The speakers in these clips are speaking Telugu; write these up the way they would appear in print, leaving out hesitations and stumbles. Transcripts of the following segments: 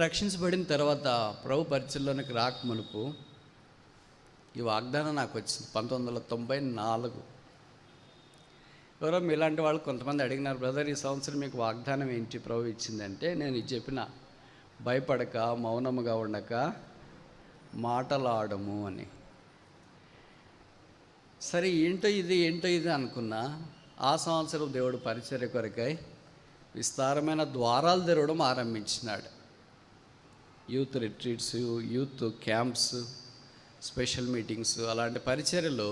నేను రక్షించబడిన తర్వాత ప్రభు పరిచయంలోనికి రాక మునుపు ఈ వాగ్దానం నాకు వచ్చింది 1994. ఎవరో మీలాంటి వాళ్ళు కొంతమంది అడిగినారు, బ్రదర్ ఈ సంవత్సరం మీకు వాగ్దానం ఏంటి ప్రభు ఇచ్చిందంటే నేను ఇది చెప్పిన, భయపడక మౌనముగా ఉండక మాటలాడము అని. సరే ఏంటో ఇది అనుకున్నా. ఆ సంవత్సరం దేవుడు పరిచర్య కొరకై విస్తారమైన ద్వారాలు తెరవడం ఆరంభించినాడు. Youth retreats, youth camps, special meetings, అలాంటి పరిచర్యలు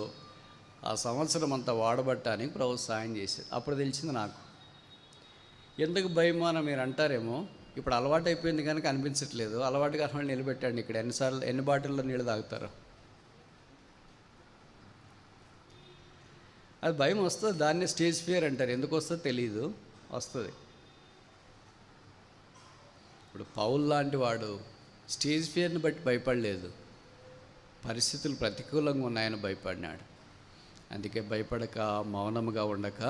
ఆ సంవత్సరం అంతా వాడబట్టడానికి ప్రభు సాయం చేశాడు. అప్పుడు తెలిసింది నాకు. ఎందుకు భయమో అని మీరు అంటారేమో, ఇప్పుడు అలవాటు అయిపోయింది కనుక అనిపించట్లేదు. అలవాటు కాని నిలబెట్టండి. ఇక్కడ ఎన్ని బాటిల్లో నీళ్ళు తాగుతారు? అది భయం వస్తుంది. దాన్ని స్టేజ్ ఫియర్ అంటారు. ఎందుకు వస్తుందో తెలియదు, వస్తుంది. ఇప్పుడు పౌలు లాంటి వాడు స్టేజ్ ఫియర్ని బట్టి భయపడలేదు, పరిస్థితులు ప్రతికూలంగా ఉన్నాయని భయపడినాడు. అందుకే భయపడక మౌనముగా ఉండక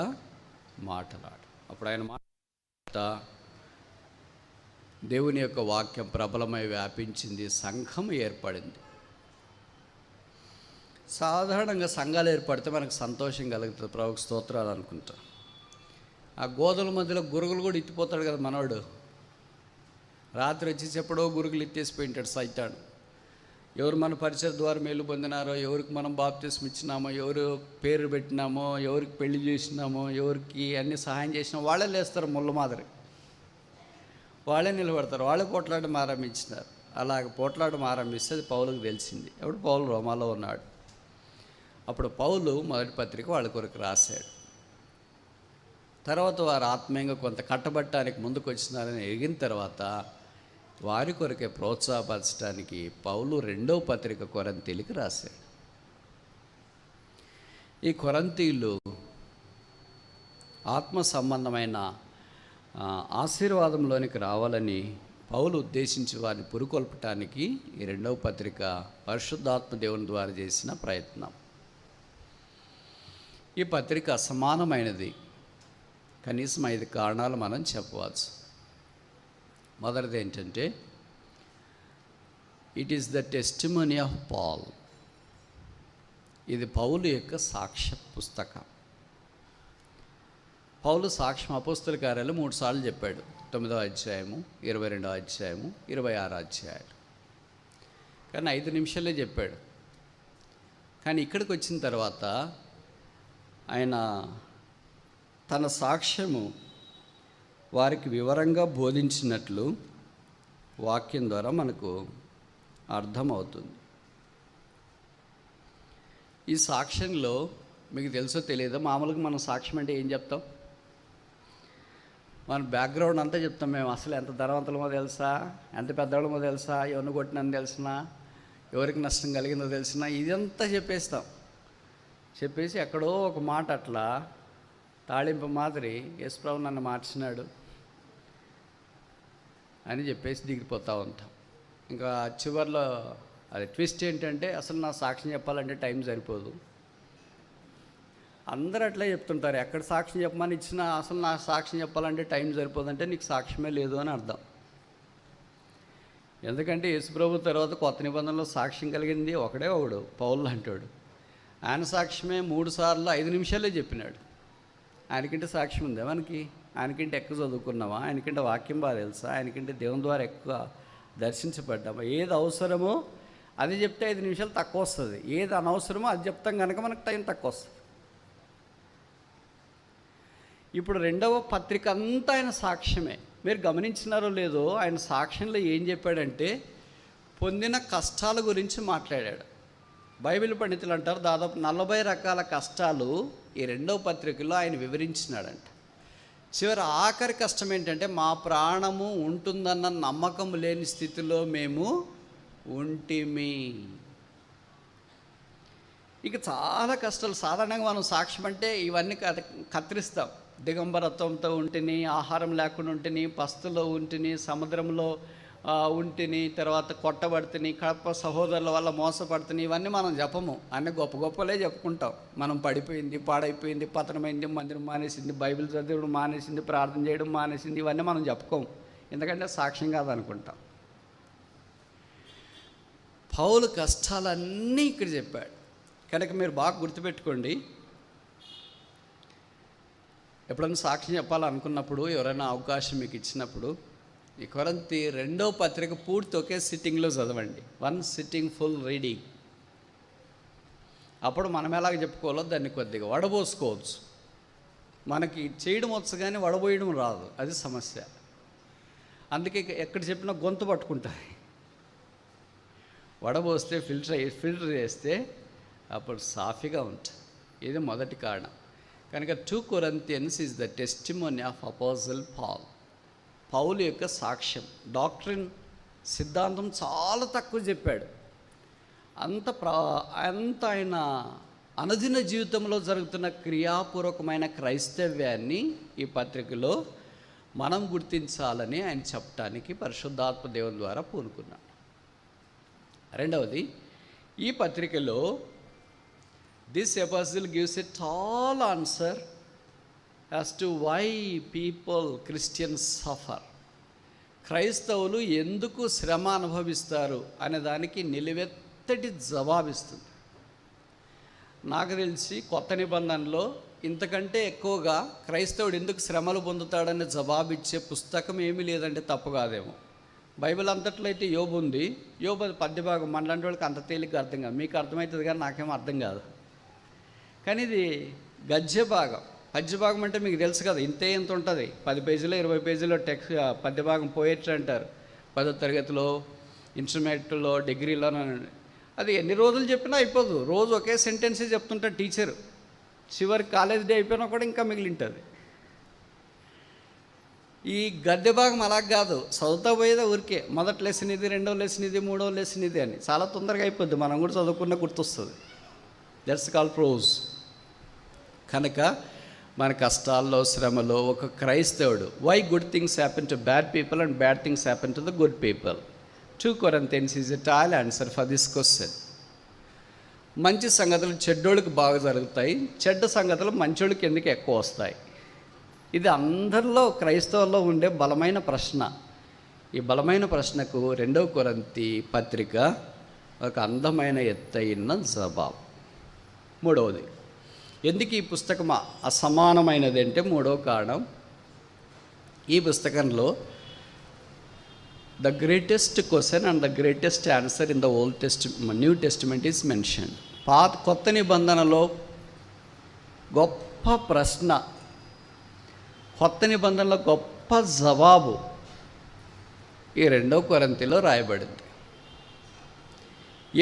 మాటలాడు. అప్పుడు ఆయన మాట దేవుని యొక్క వాక్యం ప్రబలమై వ్యాపించింది, సంఘం ఏర్పడింది. సాధారణంగా సంఘాలు ఏర్పడితే మనకు సంతోషం కలుగుతుంది, ప్రభువుకు స్తోత్రాలు అనుకుంటా. ఆ గోధుల మధ్యలో గురుగులు కూడా ఎత్తిపోతాడు కదా మనోడు. రాత్రి వచ్చి ఎప్పుడో గురుగులు ఎత్తేసిపోయింటాడు సైతాడు. ఎవరు మన పరిచయ ద్వారా మేలు పొందినారో, ఎవరికి మనం బాప్తిస్మం ఇచ్చినామో, ఎవరు పేరు పెట్టినామో, ఎవరికి పెళ్లి చేసినామో, ఎవరికి అన్ని సహాయం చేసినామో వాళ్ళే లేస్తారు ముళ్ళ మాదిరి. వాళ్ళే నిలబడతారు, వాళ్ళే పోట్లాడడం ఆరంభించినారు. అలాగ పోట్లాడడం ఆరంభిస్తే అది పౌలుకు తెలిసింది. అప్పుడు పౌలు రోమాలో ఉన్నాడు. అప్పుడు పౌలు మొదటి పత్రిక వాళ్ళ కొరకు రాశాడు. తర్వాత వారు ఆత్మీయంగా కొంత కట్టబట్టడానికి ముందుకు వచ్చినారని ఎరిగిన తర్వాత వారి కొరకే ప్రోత్సాహపరచడానికి పౌలు రెండవ పత్రిక కొరంతీలకు రాశాడు. ఈ కొరంతీలు ఆత్మ సంబంధమైన ఆశీర్వాదంలోనికి రావాలని పౌలు ఉద్దేశించి వారిని పురుకొల్పటానికి ఈ రెండవ పత్రిక పరిశుద్ధాత్మ దేవుని ద్వారా చేసిన ప్రయత్నం. ఈ పత్రిక అసమానమైనది. కనీసం 5 కారణాలు మనం చెప్పవచ్చు. మొదటిది ఏంటంటే, it is the testimony of Paul. ఇది పౌలు యొక్క సాక్ష్య పుస్తకం. పౌలు సాక్ష్యం అపోస్తల కార్యాలు 3 సార్లు చెప్పాడు. 9వ అధ్యాయము, 22వ అధ్యాయము, 26వ అధ్యాయాలు. కానీ 5 నిమిషాలే చెప్పాడు. కానీ ఇక్కడికి వచ్చిన తర్వాత ఆయన తన సాక్ష్యము వారికి వివరంగా బోధించినట్లు వాక్యం ద్వారా మనకు అర్థమవుతుంది. ఈ సాక్ష్యంలో మీకు తెలుసో తెలియదో, మామూలుగా మనం సాక్ష్యం అంటే ఏం చెప్తాం? మన బ్యాక్గ్రౌండ్ అంతా చెప్తాం. మేము అసలు ఎంత ధనవంతులమో తెలుసా, ఎంత పెద్దవాళ్ళమో తెలుసా, ఎవరిని కొట్టినని తెలిసినా, ఎవరికి నష్టం కలిగిందో తెలిసినా, ఇదంతా చెప్పేస్తాం. చెప్పేసి ఎక్కడో ఒక మాట అట్లా తాళింపు మాదిరి యేసుప్రభు నన్ను మార్చినాడు అని చెప్పేసి దిగిపోతూ ఉంటాం. ఇంకా చివరిలో అది ట్విస్ట్ ఏంటంటే, అసలు నా సాక్ష్యం చెప్పాలంటే టైం సరిపోదు. అందరూ అట్లే చెప్తుంటారు. ఎక్కడ సాక్ష్యం చెప్పమని ఇచ్చినా అసలు నా సాక్ష్యం చెప్పాలంటే టైం సరిపోదంటే నీకు సాక్ష్యమే లేదు అని అర్థం. ఎందుకంటే యేసుప్రభు తర్వాత కొత్త నిబంధనలో సాక్ష్యం కలిగింది ఒకడు పౌలు అంటాడు. ఆయన సాక్ష్యమే 3 సార్లు 5 నిమిషాలే చెప్పినాడు. ఆయనకంటే సాక్ష్యం ఉందా మనకి? ఆయనకంటే ఎక్కువ చదువుకున్నామా? ఆయనకంటే వాక్యం బాగా తెలుసా? ఆయనకంటే దేవుని ద్వారా ఎక్కువ దర్శించబడ్డామా? ఏది అవసరమో అది చెప్తే 5 నిమిషాలు తక్కువ వస్తుంది. ఏది అనవసరమో అది చెప్తాం కనుక మనకు టైం తక్కువ వస్తుంది. ఇప్పుడు రెండవ పత్రిక అంతా ఆయన సాక్ష్యమే. మీరు గమనించినారో లేదో, ఆయన సాక్ష్యంలో ఏం చెప్పాడంటే పొందిన కష్టాల గురించి మాట్లాడాడు. బైబిల్ పండితులు అంటారు దాదాపు 40 రకాల కష్టాలు ఈ రెండవ పత్రికలో ఆయన వివరించినాడంట. చివరి ఆఖరి కష్టం ఏంటంటే, మా ప్రాణము ఉంటుందన్న నమ్మకం లేని స్థితిలో మేము ఉంటిమి. ఇక చాలా కష్టాలు. సాధారణంగా మనం సాక్ష్యం అంటే ఇవన్నీ కత్తిరిస్తాం. దిగంబరత్వంతో ఉంటిని, ఆహారం లేకుండా ఉంటిని, పస్తులో ఉంటిని, సముద్రంలో ఉంటిని, తర్వాత కొట్టబడితిని, కడప సహోదరుల వల్ల మోసపడుతుంది. ఇవన్నీ మనం చెప్పము. అన్నీ గొప్పలే చెప్పుకుంటాం. మనం పడిపోయింది, పాడైపోయింది, పతనమైంది, మందిరం మానేసింది, బైబిల్ చదవడం మానేసింది, ప్రార్థన చేయడం మానేసింది, ఇవన్నీ మనం చెప్పుకోము. ఎందుకంటే సాక్ష్యం కాదనుకుంటాం. పౌలు కష్టాలన్నీ ఇక్కడ చెప్పాడు. కనుక మీరు బాగా గుర్తుపెట్టుకోండి, ఎప్పుడైనా సాక్ష్యం చెప్పాలనుకున్నప్పుడు, ఎవరైనా అవకాశం మీకు ఇచ్చినప్పుడు, ఈ కొరింథీ 2వ పత్రిక పూర్తి ఒకే సిట్టింగ్లో చదవండి. 1 సిట్టింగ్ ఫుల్ రీడింగ్. అప్పుడు మనం ఎలాగ చెప్పుకోవాలో దాన్ని కొద్దిగా వడబోసుకోవచ్చు. మనకి చేయడం వచ్చు కానీ వడబోయడం రాదు, అది సమస్య. అందుకే ఎక్కడ చెప్పినా గొంతు పట్టుకుంటాయి. వడబోస్తే ఫిల్టర్ చేస్తే అప్పుడు సాఫీగా ఉంటుంది. ఇది మొదటి కారణం. కనుక 2 Corinthians is the testimony of apostle Paul. పౌలు యొక్క సాక్ష్యం. డాక్ట్రిన్, సిద్ధాంతం చాలా తక్కువ చెప్పాడు. అంత ఆయన అనుదిన జీవితంలో జరుగుతున్న క్రియాపూర్వకమైన క్రైస్తవ్యాన్ని ఈ పత్రికలో మనం గుర్తించాలని ఆయన చెప్పడానికి పరిశుద్ధాత్మ దేవుని ద్వారా పూనుకున్నాడు. రెండవది, ఈ పత్రికలో this episode gives a tall answer as to why Christians suffer. క్రైస్తవులు ఎందుకు శ్రమ అనుభవిస్తారు అనే దానికి నిలువెత్తటి జవాబిస్తుంది. నాకు తెలిసి కొత్త నిబంధనలో ఇంతకంటే ఎక్కువగా క్రైస్తవుడు ఎందుకు శ్రమలు పొందుతాడని జవాబిచ్చే పుస్తకం ఏమీ లేదంటే తప్పు కాదేమో. బైబిల్ అంతట్లో అయితే యోబు ఉంది. యోబు అది పద్యభాగం, మనలాంటి వాళ్ళకి అంత తేలిగ్గా అర్థం కాదు. మీకు అర్థమవుతుంది కానీ నాకేమో అర్థం కాదు. కానీ ఇది గద్య భాగం. పద్యభాగం అంటే మీకు తెలుసు కదా, ఇంత ఉంటుంది. 10 పేజీలో 20 పేజీలో టెక్స్ట్ పద్యభాగం పోయట్రీ అంటారు. 10వ తరగతిలో, ఇన్స్ట్రుమెంట్లో, డిగ్రీలో. అది ఎన్ని రోజులు చెప్పినా అయిపోదు. రోజు ఒకే సెంటెన్సే చెప్తుంటాడు టీచరు. చివరికి కాలేజ్ డే అయిపోయినా కూడా ఇంకా మిగిలింటుంది. ఈ గద్య భాగం అలా కాదు, చదువుతా పోయేదే ఊరికే. మొదటి లెసన్ ఇది, 2వ లెసన్ ఇది, 3వ లెసన్ ఇది అని చాలా తొందరగా అయిపోద్ది. మనం కూడా చదువుకున్న గుర్తొస్తుంది. That's called prose. కనుక మన కష్టాల్లో, శ్రమలో ఒక క్రైస్తవుడు, why good things happen to bad people and bad things happen to the good people. 2 Corinthians is a tall answer for this question. మంచి సంగతులు చెడ్డోళ్ళకి బాగా జరుగుతాయి, చెడ్డ సంగతులు మంచోళ్ళకి ఎందుకు ఎక్కువ వస్తాయి? ఇది అందరిలో, క్రైస్తవుల్లో ఉండే బలమైన ప్రశ్న. ఈ బలమైన ప్రశ్నకు 2వ కొరింథీ పత్రిక ఒక అందమైన ఎత్తైన జవాబు. మూడవది, ఎందుకు ఈ పుస్తకం అసమానమైనది అంటే, మూడవ కారణం, ఈ పుస్తకంలో the greatest question and the greatest answer in the new testament is mention. కొత్త నిబంధనలో గొప్ప ప్రశ్న, కొత్త నిబంధనలో గొప్ప జవాబు ఈ 2వ కొరింథీలో రాయబడింది.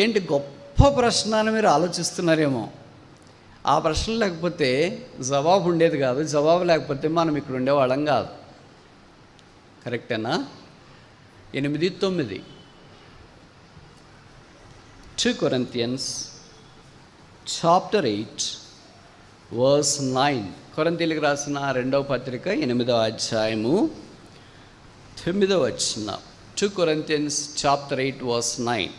ఏంటి గొప్ప ప్రశ్న అని మీరు ఆలోచిస్తున్నారేమో. ఆ ప్రశ్న లేకపోతే జవాబు ఉండేది కాదు. జవాబు లేకపోతే మనం ఇక్కడ ఉండేవాళ్ళం కాదు. కరెక్టేనా? 8-9 2 Corinthians chapter 8 verse 9. కొరింథీయులకు రాసిన 2వ పత్రిక 8వ అధ్యాయము 9వ వచనం. 2 Corinthians chapter 8 verse 9.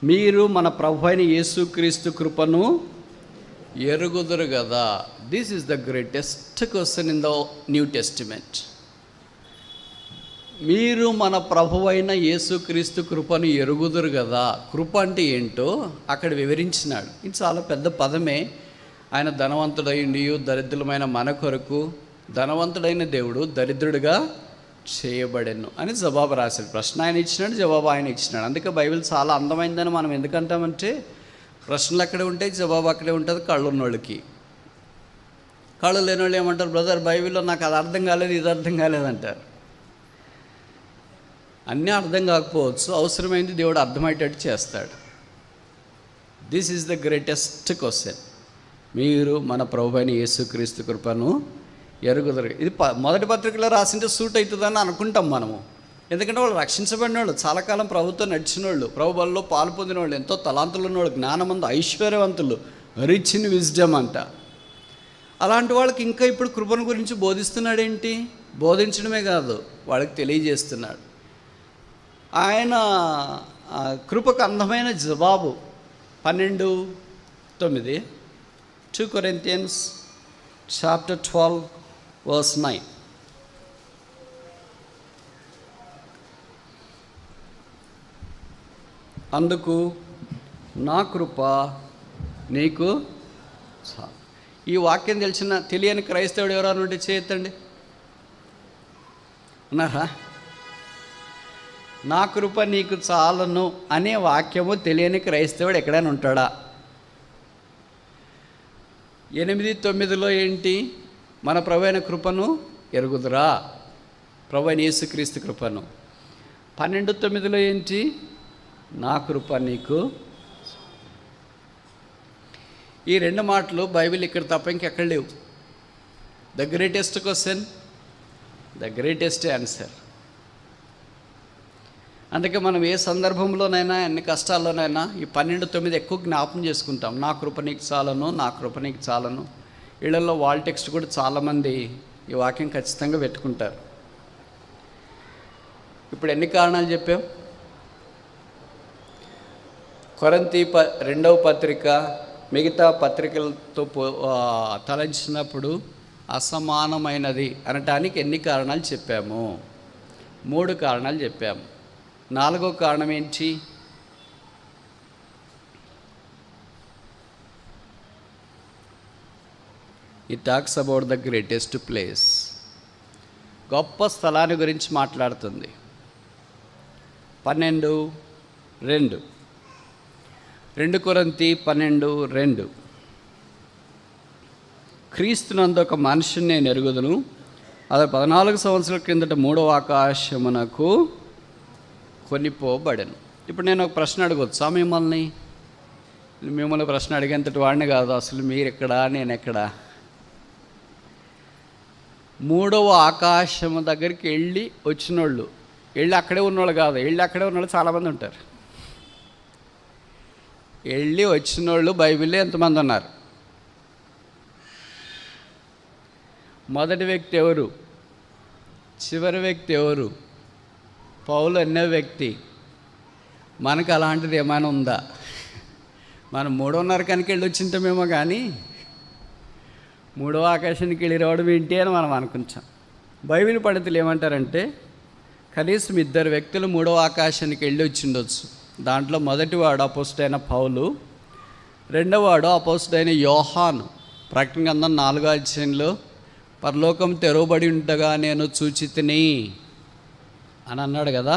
మీరు మన ప్రభు అయిన యేసుక్రీస్తు కృపను ఎరుగుదురు కదా. This is the greatest question in the new testament. మీరు మన ప్రభు అయిన యేసుక్రీస్తు కృపను ఎరుగుదురు కదా. కృప అంటే ఏంటో అక్కడ వివరించినాడు. ఇది చాలా పెద్ద పదమే. ఆయన ధనవంతుడైండి దరిద్రులమైన మన కొరకు ధనవంతుడైన దేవుడు దరిద్రుడిగా చేయబడెను అని జవాబు రాశాడు. ప్రశ్న ఆయన ఇచ్చినాడు, జవాబు ఆయన ఇచ్చినాడు. అందుకే బైబిల్ చాలా అందమైందని మనం ఎందుకంటామంటే, ప్రశ్నలు అక్కడే ఉంటాయి, జవాబు అక్కడే ఉంటుంది. కళ్ళు ఉన్నోళ్ళకి. కళ్ళు లేని వాళ్ళు ఏమంటారు, బ్రదర్ బైబిల్లో నాకు అది అర్థం కాలేదు, ఇది అర్థం కాలేదంటారు. అన్నీ అర్థం కాకపోవచ్చు, అవసరమైంది దేవుడు అర్థమయ్యేటట్టు చేస్తాడు. This is the greatest question. మీరు మన ప్రభువైన యేసుక్రీస్తు కృపను ఎరుగుదరు. ఇది మొదటి పత్రికలో రాసింటే సూట్ అవుతుందని అనుకుంటాం మనము. ఎందుకంటే వాళ్ళు రక్షించబడిన వాళ్ళు, చాలా కాలం ప్రభుత్వం నడిచిన వాళ్ళు, ప్రభు బలలో పాలు పొందిన వాళ్ళు, ఎంతో తలాంతులు ఉన్నవాళ్ళు, జ్ఞానమందు ఐశ్వర్యవంతులు, రిచ్ ఇన్ విజ్డమ్ అంట. అలాంటి వాళ్ళకి ఇంకా ఇప్పుడు కృపను గురించి బోధిస్తున్నాడేంటి? బోధించడమే కాదు, వాళ్ళకి తెలియజేస్తున్నాడు. ఆయన కృపకు అందమైన జవాబు 12:9 2 Corinthians chapter 12 verse 9. అందుకు నా కృప నీకు చాలు. ఈ వాక్యం తెలియని క్రైస్తవుడు ఎవరైనా ఉంటే చేయొద్దండి. ఉన్నారా? నా కృప నీకు చాలును అనే వాక్యము తెలియని క్రైస్తవుడు ఎక్కడైనా ఉంటాడా? 8:9 ఏంటి? మన ప్రభు అయిన కృపను ఎరుగుదురా, ప్రభు అయిన యేసుక్రీస్తు కృపను. 12:9 ఏంటి? నా కృప నీకు. ఈ 2 మాటలు బైబిల్ ఇక్కడ తప్ప ఇంకెక్కడ లేవు. The greatest question, the greatest answer. అందుకే మనం ఏ సందర్భంలోనైనా, ఎన్ని కష్టాల్లోనైనా ఈ 12:9 ఎక్కువ జ్ఞాపం చేసుకుంటాం. నా కృప నీకు చాలను, నా కృప నీకు చాలను. ఇళ్లలో వాల్ టెక్స్ట్ కూడా చాలామంది ఈ వాక్యం ఖచ్చితంగా పెట్టుకుంటారు. ఇప్పుడు ఎన్ని కారణాలు చెప్పాం? కొరింథీ 2వ పత్రిక మిగతా పత్రికలతో తలంచినప్పుడు అసమానమైనది అనటానికి ఎన్ని కారణాలు చెప్పాము? 3 కారణాలు చెప్పాము. 4వ కారణం ఏంటి? It talks about the greatest place. గొప్ప స్థలాన్ని గురించి మాట్లాడుతుంది. 12:2 2 కొరింథీ 12:2 క్రీస్తునందు ఒక మనిషిని నేను ఎరుగుదును, అది 14 సంవత్సరాల కిందట 3వ ఆకాశమునకు కొనిపోబడెను. ఇప్పుడు నేను ఒక ప్రశ్న అడగొచ్చా మిమ్మల్ని ప్రశ్న అడిగేంతటి వాడిని కాదు. అసలు మీరు ఎక్కడా, నేను ఎక్కడా? 3వ ఆకాశము దగ్గరికి వచ్చినోళ్ళు, అక్కడే ఉన్నోళ్ళు కాదు, అక్కడే ఉన్నోళ్ళు చాలామంది ఉంటారు. వచ్చినోళ్ళు బైబిల్లో ఎంతమంది ఉన్నారు? మొదటి వ్యక్తి ఎవరు? చివరి వ్యక్తి ఎవరు? పౌలు అనే వ్యక్తి. మనకు అలాంటిది ఏమైనా ఉందా? మనం 3:30 కనుక వచ్చింటామేమో, కానీ 3వ ఆకాశానికి రావడం ఏంటి అని మనం అనుకుంటాం. బైబిల్ పండితులు ఏమంటారంటే కనీసం 2 వ్యక్తులు 3వ ఆకాశానికి వచ్చిండొచ్చు. దాంట్లో మొదటివాడు అపోస్తలుడైన పౌలు, రెండవవాడు అపోస్తలుడైన యోహాను. ప్రకటన గ్రంథం 4వ అధ్యాయంలో పరలోకం తెరవబడి ఉండగా నేను చూచితిని అని అన్నాడు కదా.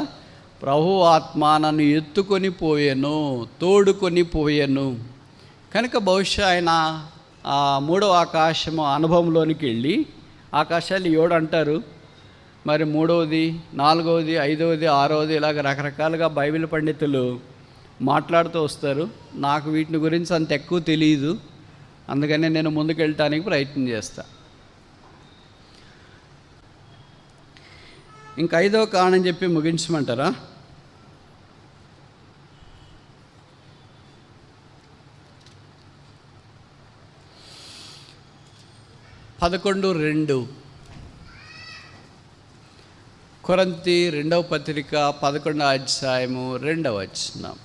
ప్రభు ఆత్మ నన్ను ఎత్తుకొని పోయాను, తోడుకొని పోయాను. కనుక బహుశా ఆయన ఆ 3వ ఆకాశము అనుభవంలోనికి ఆకాశాలు 7 అంటారు. మరి 3వది, 4వది, 5వది, 6వది ఇలాగ రకరకాలుగా బైబిల్ పండితులు మాట్లాడుతూ వస్తారు. నాకు వీటిని గురించి అంత ఎక్కువ తెలియదు, అందుకనే నేను ముందుకు వెళ్ళటానికి ప్రయత్నం చేస్తాను. ఇంకా 5వ కారణం చెప్పి ముగించమంటారా? కొరింథీ 2వ పత్రిక 11వ అధ్యాయము 2వ వచనం.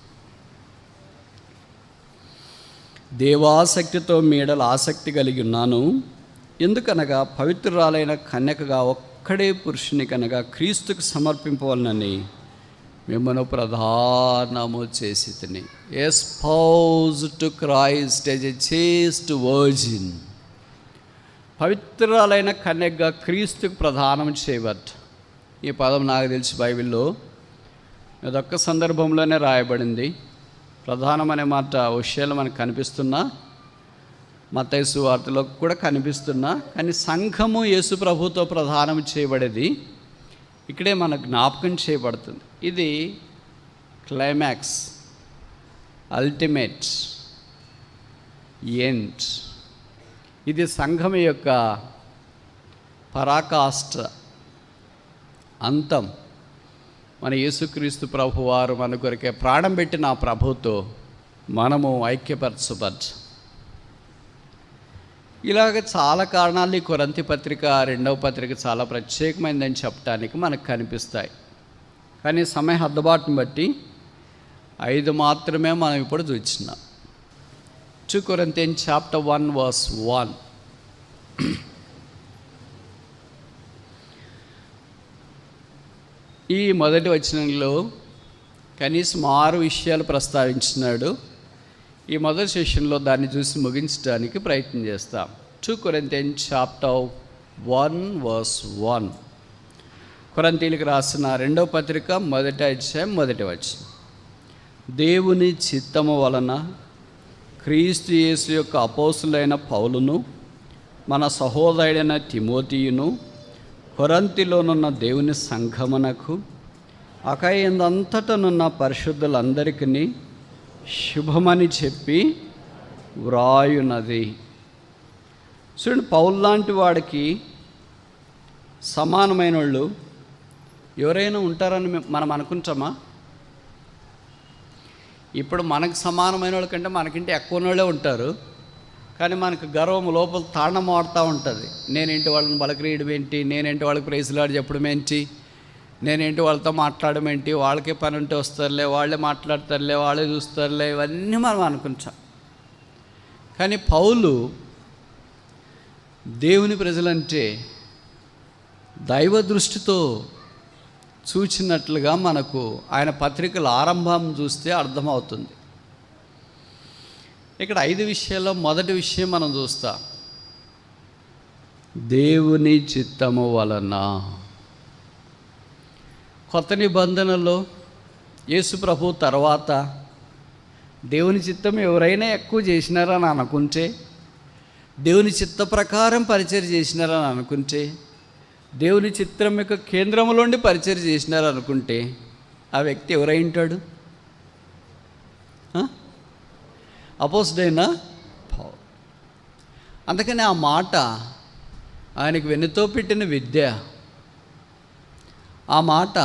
దేవాసక్తితో మీడల ఆసక్తి కలిగి ఉన్నాను, ఎందుకనగా పవిత్రురాలైన కన్యకగా ఒక్కడే పురుషుని కనుక క్రీస్తుకు సమర్పింపవలనని మిమ్మల్ని ప్రధానము చేసి తిని. Espouse to Christ as a chaste virgin. పవిత్రాలైన కన్యకగా క్రీస్తుకు ప్రధానం చేయబట్ట. ఈ పదం నాకు తెలిసి బైబిల్లో అదొక్క సందర్భంలోనే రాయబడింది. ప్రధానం అనే మాట విషయాలు మనకు కనిపిస్తున్నా, మత్తయి సువార్తలో కూడా కనిపిస్తున్నా, కానీ సంఘము యేసు ప్రభుతో ప్రధానం చేయబడేది ఇక్కడే మనకు జ్ఞాపకం చేయబడుతుంది. ఇది క్లైమాక్స్, అల్టిమేట్ ఎండ్. ఇది సంఘం యొక్క పరాకాష్ఠ, అంతం. మన యేసుక్రీస్తు ప్రభువారు మన కొరకే ప్రాణం పెట్టిన ఆ ప్రభుతో మనము ఐక్యపరచబడ్డ. ఇలాగ చాలా కారణాలు ఈ కొరింథీ పత్రిక 2వ పత్రిక చాలా ప్రత్యేకమైందని చెప్పడానికి మనకు కనిపిస్తాయి. కానీ సమయ హద్దుబాటును బట్టి 5 మాత్రమే మనం ఇప్పుడు చూస్తున్నాం. 2 Corinthians chapter 1 verse 1. ఈ మొదటి వచనంలో కనీసం 6 విషయాలు ప్రస్తావించినాడు. ఈ మొదటి సెషన్లో దాన్ని చూసి ముగించడానికి ప్రయత్నం చేస్తాం. 2 Corinthians chapter 1:1. కొరింథీయులకు రాసిన 2వ పత్రిక 1వ అధ్యాయం 1వ వచనం. దేవుని చిత్తము వలన క్రీస్తు యేసు యొక్క అపోస్తులైన పౌలును, మన సహోదరుడైన తిమోతియును, కొరింథీలోనున్న దేవుని సంఘమునకు, అకయందంతటనున్న పరిశుద్ధులందరికీ శుభమని చెప్పి వ్రాయున్నది. చూడండి, పౌలు లాంటి వాడికి సమానమైన వాళ్ళు ఎవరైనా ఉంటారని మనం అనుకుంటామా? ఇప్పుడు మనకు సమానమైన వాళ్ళ కంటే మనకంటే ఎక్కువ వాళ్ళే ఉంటారు. కానీ మనకు గర్వం లోపల తాండం ఆడుతూ ఉంటుంది. నేనేంటి వాళ్ళని బలక్రీయడం ఏంటి, నేనేంటి వాళ్ళకి ప్రైజ్లాడి చెప్పడం ఏంటి, నేనేంటి వాళ్ళతో మాట్లాడడం ఏంటి, వాళ్ళకే పని ఉంటే వస్తారులే, వాళ్ళే మాట్లాడతారులే, వాళ్ళే చూస్తారులే, ఇవన్నీ మనం అనుకుంటాం. కానీ పౌలు దేవుని ప్రజలంటే దైవ దృష్టితో చూచినట్లుగా మనకు ఆయన పత్రికల ఆరంభం చూస్తే అర్థమవుతుంది. ఇక్కడ 5 విషయాల్లో మొదటి విషయం మనం చూస్తాం. దేవుని చిత్తము వలన. కొత్త నిబంధనలో యేసు ప్రభు తర్వాత దేవుని చిత్తం ఎవరైనా ఎక్కువ చేసినారని అనుకుంటే, దేవుని చిత్త ప్రకారం పరిచయం చేసినారని అనుకుంటే, దేవుని చిత్రం యొక్క కేంద్రంలోండి పరిచయం చేసినారనుకుంటే ఆ వ్యక్తి ఎవరై ఉంటాడు? అపోస్తలుడైన పౌలు. అందుకని ఆ మాట ఆయనకు వెన్నుతో పెట్టిన విద్య, ఆ మాట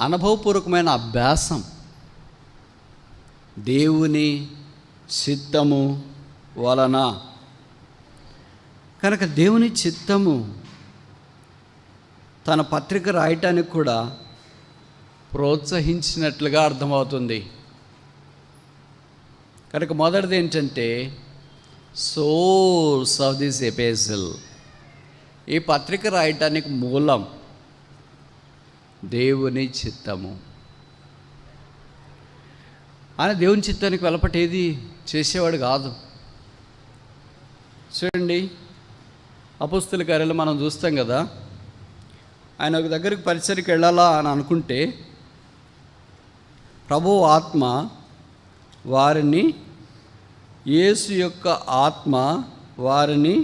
అనుభవపూర్వకమైన అభ్యాసం. దేవుని చిత్తము వలన. కనుక దేవుని చిత్తము తన పత్రిక రాయటానికి కూడా ప్రోత్సహించినట్లుగా అర్థమవుతుంది. కనుక మొదటిది ఏంటంటే సోర్స్ ఆఫ్ దిస్ ఎపిసల్. ఈ పత్రిక రాయటానికి మూలం దేవుని చిత్తము. ఆయన దేవుని చిత్తానికి వెలపటేది చేసేవాడు కాదు. చూడండి, అపోస్తలుల కార్యాలు మనం చూస్తాం కదా. ఆయన ఒక దగ్గరికి పరిచర్యకి వెళ్ళాలా అని అనుకుంటే ప్రభువు ఆత్మ వారిని, యేసు యొక్క ఆత్మ వారిని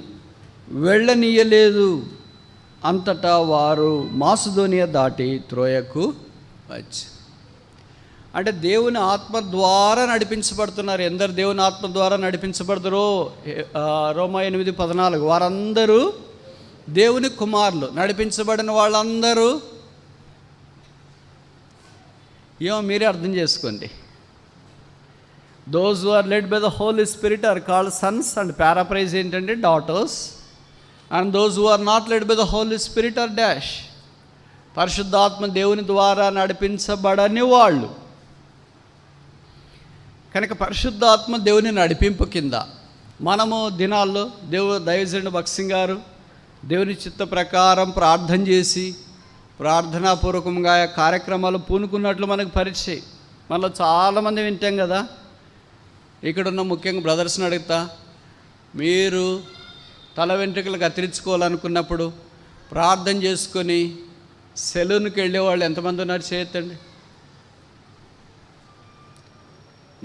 వెళ్ళనీయలేదు. అంతటా వారు మాసిదోనియా దాటి త్రోయకు వచ్చి. అంటే దేవుని ఆత్మ ద్వారా నడిపించబడుతున్నారు. ఎందరు దేవుని ఆత్మ ద్వారా నడిపించబడతారో రోమా 8:14 వారందరూ దేవుని కుమారులు. నడిపించబడిన వాళ్ళందరూ ఏమో మీరే అర్థం చేసుకోండి. Those who are led by the Holy Spirit are called sons, and paraphrase ఏంటంటే daughters. And those who are not led by the Holy Spirit are dash. పరిశుద్ధాత్మ దేవుని ద్వారా నడిపించబడని వాళ్ళు. కనుక పరిశుద్ధాత్మ దేవుని నడిపింపు కింద మనము దినాల్లో దైవజనుడు భక్సింగ్ గారు దేవుని చిత్త ప్రకారం ప్రార్థన చేసి ప్రార్థనాపూర్వకంగా కార్యక్రమాలు పూనుకున్నట్లు మనకు పరిచయం. మనలో చాలామంది వింటాం కదా. ఇక్కడున్న ముఖ్యంగా బ్రదర్స్ని అడుగుతా, మీరు తల వెంట్రుకలు కత్తిరించుకోవాలనుకున్నప్పుడు ప్రార్థన చేసుకొని సెలూన్కి వెళ్ళేవాళ్ళు ఎంతమంది ఉన్నారు? చేయొద్దండి.